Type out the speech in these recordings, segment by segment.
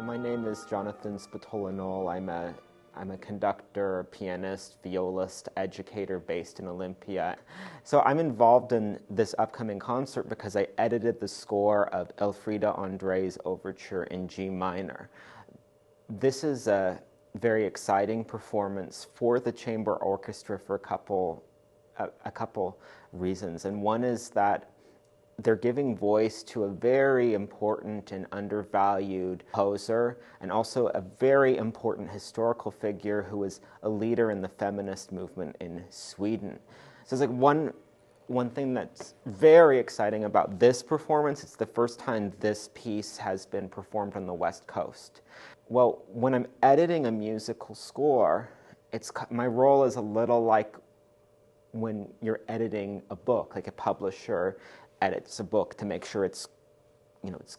My name is Jonathan Spatola-Knoll. I'm a conductor, pianist, violist, educator based in Olympia. So I'm involved in this upcoming concert because I edited the score of Elfrida Andree's Overture in G minor. This is a very exciting performance for the chamber orchestra for a couple reasons. And one is that they're giving voice to a very important and undervalued composer, and also a very important historical figure who was a leader in the feminist movement in Sweden. So it's like one thing that's very exciting about this performance. It's the first time this piece has been performed on the West Coast. Well, when I'm editing a musical score, my role is a little like when you're editing a book, like a publisher edits a book to make sure it's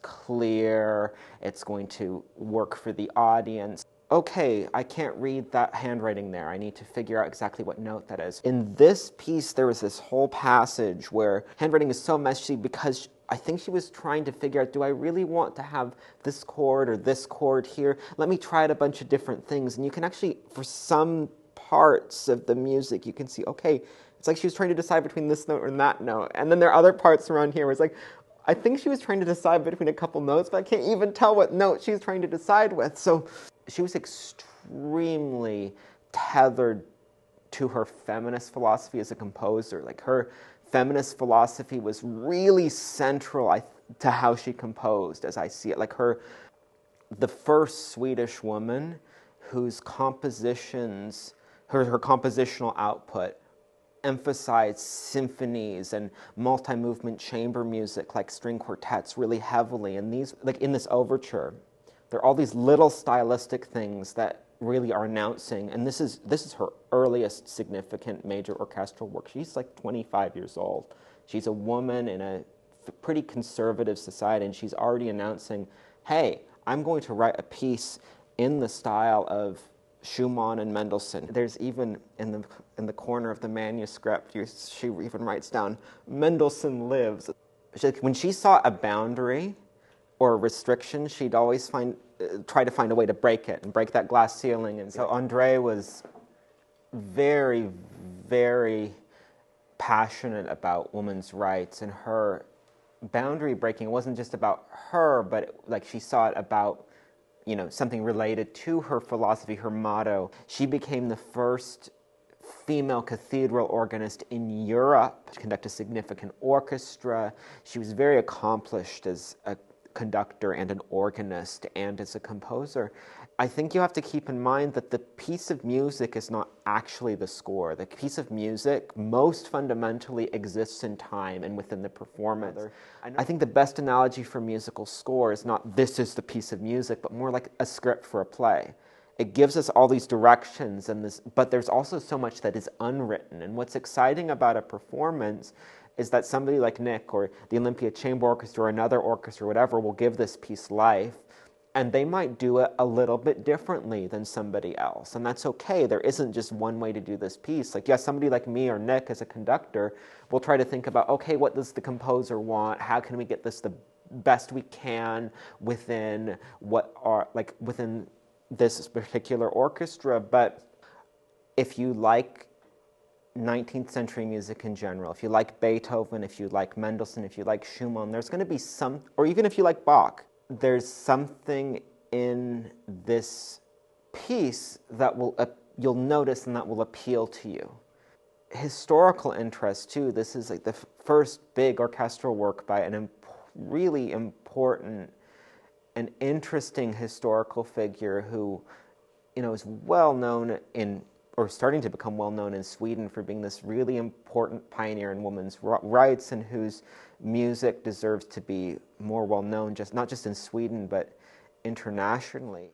clear, it's going to work for the audience. Okay, I can't read that handwriting there. I need to figure out exactly what note that is. In this piece, there was this whole passage where handwriting is so messy because I think she was trying to figure out, do I really want to have this chord or this chord here? Let me try out a bunch of different things. And you can actually, for some parts of the music, you can see, okay, it's like she was trying to decide between this note and that note. And then there are other parts around here where it's like, I think she was trying to decide between a couple notes, but I can't even tell what note she's trying to decide with. So she was extremely tethered to her feminist philosophy as a composer. Like, her feminist philosophy was really central to how she composed, as I see it. Like, the first Swedish woman whose compositions, her compositional output emphasized symphonies and multi-movement chamber music like string quartets really heavily. And these, like in this overture, there are all these little stylistic things that really are announcing, and this is her earliest significant major orchestral work. She's like 25 years old. She's a woman in a pretty conservative society, and she's already announcing, hey, I'm going to write a piece in the style of Schumann and Mendelssohn. There's even in the corner of the manuscript, she even writes down, Mendelssohn lives. When she saw a boundary or a restriction, she'd always try to find a way to break it and break that glass ceiling. And so Andree was very, very passionate about women's rights, and her boundary breaking wasn't just about her, but she saw it about something related to her philosophy, her motto. She became the first female cathedral organist in Europe to conduct a significant orchestra. She was very accomplished as a conductor and an organist and as a composer. I think you have to keep in mind that the piece of music is not actually the score. The piece of music most fundamentally exists in time and within the performance. I think the best analogy for musical score is not this is the piece of music, but more like a script for a play. It gives us all these directions, but there's also so much that is unwritten. And what's exciting about a performance is that somebody like Nick or the Olympia Chamber Orchestra or another orchestra or whatever will give this piece life, and they might do it a little bit differently than somebody else. And that's okay. There isn't just one way to do this piece. Somebody like me or Nick as a conductor will try to think about, okay, what does the composer want? How can we get this the best we can within within this particular orchestra? But if you like 19th century music in general, if you like Beethoven, if you like Mendelssohn, if you like Schumann, there's going to be or even if you like Bach, there's something in this piece that you'll notice and that will appeal to you. Historical interest too. This is the first big orchestral work by a really important and interesting historical figure who, is well known or starting to become well known in Sweden for being this really important pioneer in women's rights, and whose music deserves to be more well known, not just in Sweden, but internationally.